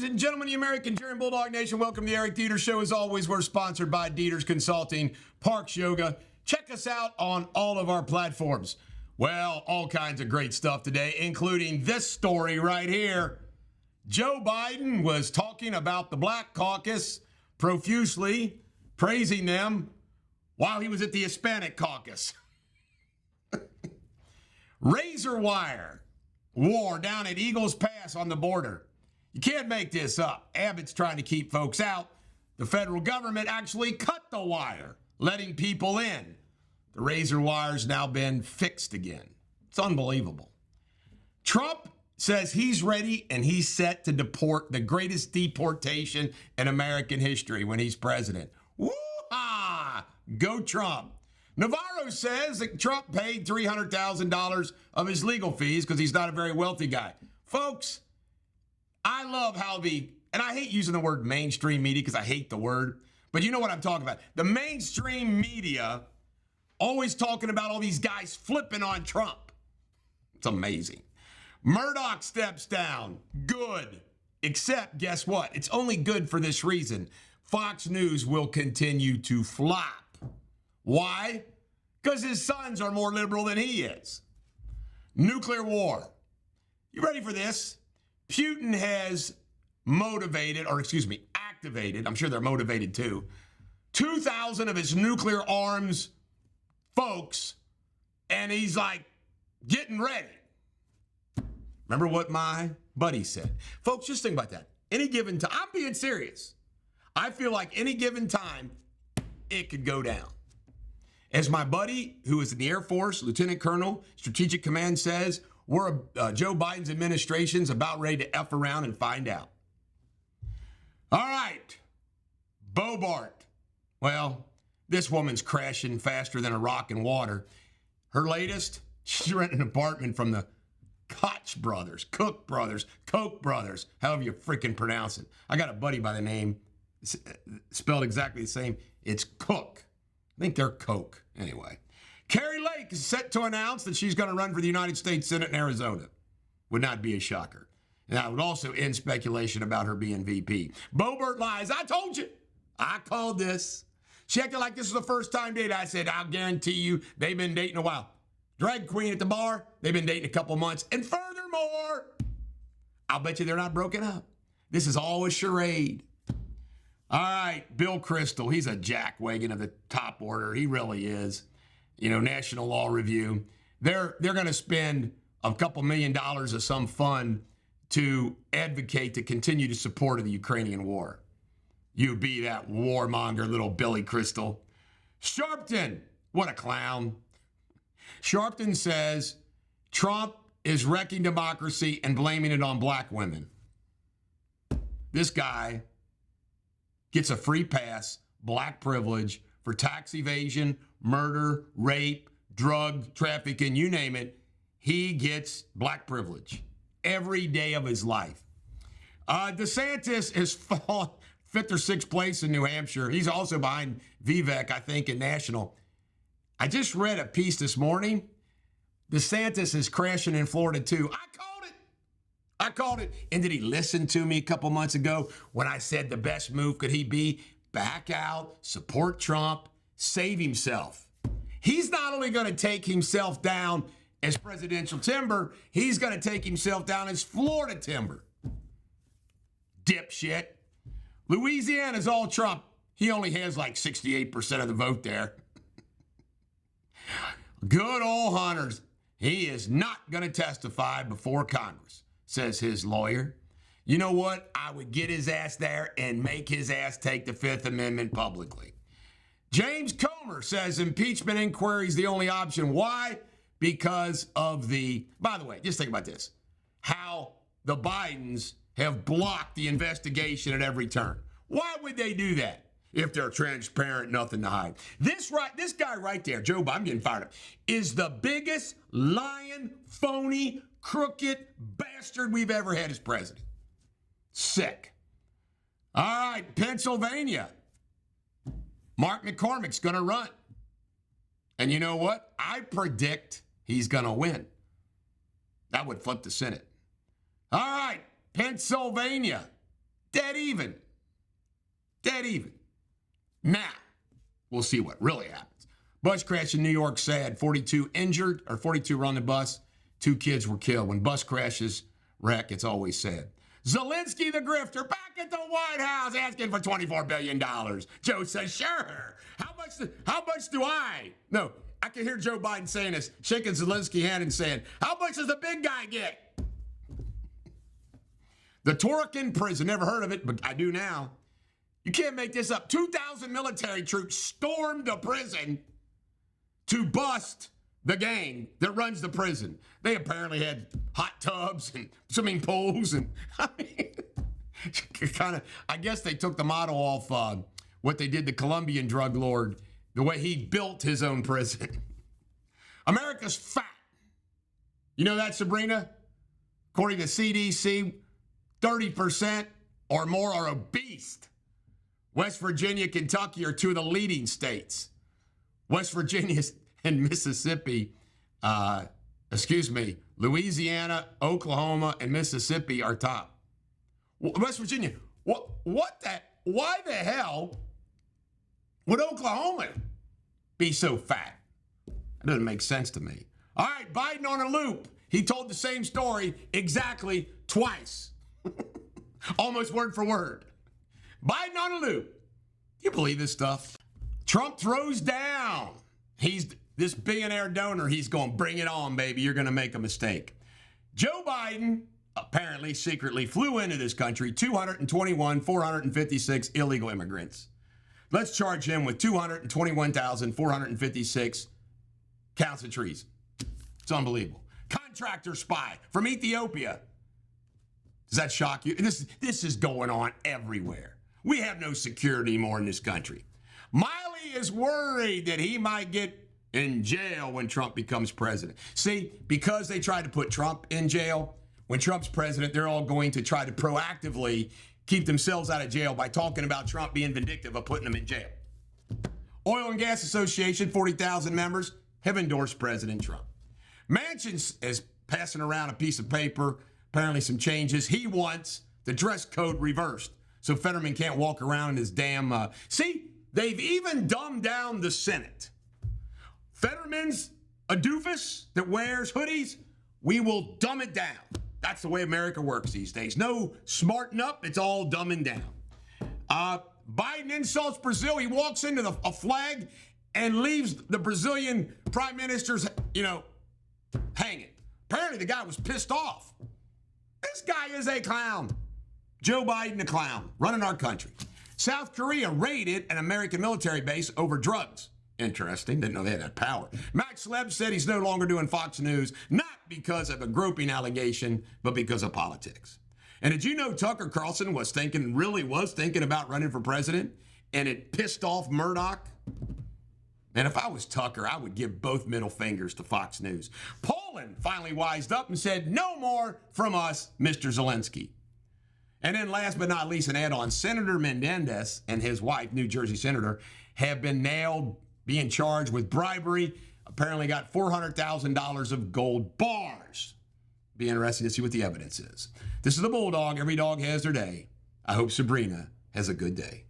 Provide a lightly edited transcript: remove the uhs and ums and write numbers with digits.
and gentlemen, the American German Bulldog Nation, welcome to the Eric Deters Show. As always, we're sponsored by Deters Consulting, Parks Yoga. Check us out on all of our platforms. Well, all kinds of great stuff today, including this story right here. Joe Biden was talking about the Black Caucus profusely, praising them while he was at the Hispanic Caucus. Razor wire war down at Eagles Pass on the border. You can't make this up. Abbott's trying to keep folks out. The federal government actually cut the wire, letting people in. The razor wire's now been fixed again. It's unbelievable. Trump says he's ready and he's set to deport the greatest deportation in American history when he's president. Woo-ha! Go Trump. Navarro says that Trump paid $300,000 of his legal fees because he's not a very wealthy guy. Folks, I love how and I hate using the word mainstream media because I hate the word, but you know what I'm talking about. The mainstream media always talking about all these guys flipping on Trump. It's amazing. Murdoch steps down. Good. Except, guess what? It's only good for this reason. Fox News will continue to flop. Why? Because his sons are more liberal than he is. Nuclear war. You ready for this? Putin has activated, I'm sure they're motivated too, 2,000 of his nuclear arms folks, and he's like getting ready. Remember what my buddy said? Folks, just think about that. Any given time, I'm being serious. I feel like any given time, it could go down. As my buddy, who is in the Air Force, Lieutenant Colonel, Strategic Command says, Joe Biden's administration's about ready to F around and find out. All right, Boebert. Well, this woman's crashing faster than a rock in water. Her latest, she's renting an apartment from the Koch brothers, Koch brothers, however you freaking pronounce it. I got a buddy by the name, spelled exactly the same. It's Cook. I think they're Coke. Anyway, Kari Lake is set to announce that she's going to run for the United States Senate in Arizona. Would not be a shocker. And that would also end speculation about her being VP. Boebert lies. I told you. I called this. She acted like this was the first time date. I said, I'll guarantee you they've been dating a while. Drag queen at the bar, they've been dating a couple months. And furthermore, I'll bet you they're not broken up. This is all a charade. All right, Bill Kristol, he's a jackwagon of the top order. He really is. You know, National Law Review. They're going to spend a couple $1 million of some fund to advocate to continue to support of the Ukrainian war. You be that warmonger, little Billy Kristol. Sharpton, what a clown. Sharpton says Trump is wrecking democracy and blaming it on black women. This guy gets a free pass, black privilege, for tax evasion, murder, rape, drug trafficking, you name it. He gets black privilege every day of his life. DeSantis has fallen 5th or 6th place in New Hampshire. He's also behind Vivek, I think, in national. I just read a piece this morning. DeSantis is crashing in Florida, too. I called it. And did he listen to me a couple months ago when I said the best move could he be? Back out, support Trump, save himself. He's not only going to take himself down as presidential timber, he's going to take himself down as Florida timber. Dipshit. Louisiana's all Trump. He only has like 68% of the vote there. Good old Hunters. He is not going to testify before Congress, says his lawyer. You know what? I would get his ass there and make his ass take the Fifth Amendment publicly. James Comer says impeachment inquiry is the only option. Why? Because of by the way, just think about this, how the Bidens have blocked the investigation at every turn. Why would they do that? If they're transparent, nothing to hide. This guy right there, Joe Biden, I'm getting fired up, is the biggest lying, phony, crooked bastard we've ever had as president. Sick. All right, Pennsylvania. Mark McCormick's going to run. And you know what? I predict he's going to win. That would flip the Senate. All right, Pennsylvania. Dead even. Dead even. Now, we'll see what really happens. Bus crash in New York, sad. 42 injured, or 42 were on the bus. 2 kids were killed. When bus crashes wreck, it's always sad. Zelensky the Grifter back at the White House asking for $24 billion. Joe says, sure. How much do I? No, I can hear Joe Biden saying this, shaking Zelensky's hand and saying, how much does the big guy get? The Tocoron Prison, never heard of it, but I do now. You can't make this up. 2,000 military troops stormed the prison to bust the gang that runs the prison. They apparently had hot tubs and swimming pools, and I mean, I guess they took the model off what they did to Colombian drug lord, the way he built his own prison. America's fat. You know that, Sabrina? According to CDC, 30% or more are obese. West Virginia, Kentucky are 2 of the leading states. West Virginia and Mississippi, Louisiana, Oklahoma, and Mississippi are top. West Virginia, why the hell would Oklahoma be so fat? That doesn't make sense to me. All right, Biden on a loop. He told the same story exactly twice. Almost word for word. Biden on a loop. Do you believe this stuff? Trump throws down. He's this billionaire donor. He's going, bring it on, baby. You're going to make a mistake. Joe Biden apparently secretly flew into this country 456 illegal immigrants. Let's charge him with 221,456 counts of treason. It's unbelievable. Contractor spy from Ethiopia. Does that shock you? This is going on everywhere. We have no security anymore in this country. Milley is worried that he might get in jail when Trump becomes president. See, because they tried to put Trump in jail, when Trump's president, they're all going to try to proactively keep themselves out of jail by talking about Trump being vindictive of putting them in jail. Oil and Gas Association, 40,000 members, have endorsed President Trump. Manchin is passing around a piece of paper, apparently some changes. He wants the dress code reversed so Fetterman can't walk around in his damn... See, they've even dumbed down the Senate. Fetterman's a doofus that wears hoodies. We will dumb it down. That's the way America works these days. No smarten up. It's all dumbing down. Biden insults Brazil. He walks into a flag and leaves the Brazilian prime minister's, hanging. Apparently the guy was pissed off. This guy is a clown. Joe Biden, a clown, running our country. South Korea raided an American military base over drugs. Interesting. Didn't know they had that power. Max Leb said he's no longer doing Fox News, not because of a groping allegation, but because of politics. And did you know Tucker Carlson was thinking about running for president, and it pissed off Murdoch? And if I was Tucker, I would give both middle fingers to Fox News. Poland finally wised up and said, no more from us, Mr. Zelensky. And then last but not least, an add-on, Senator Menendez and his wife, New Jersey Senator, have been nailed, being charged with bribery. Apparently got $400,000 of gold bars. Be interesting to see what the evidence is. This is the Bulldog. Every dog has their day. I hope Sabrina has a good day.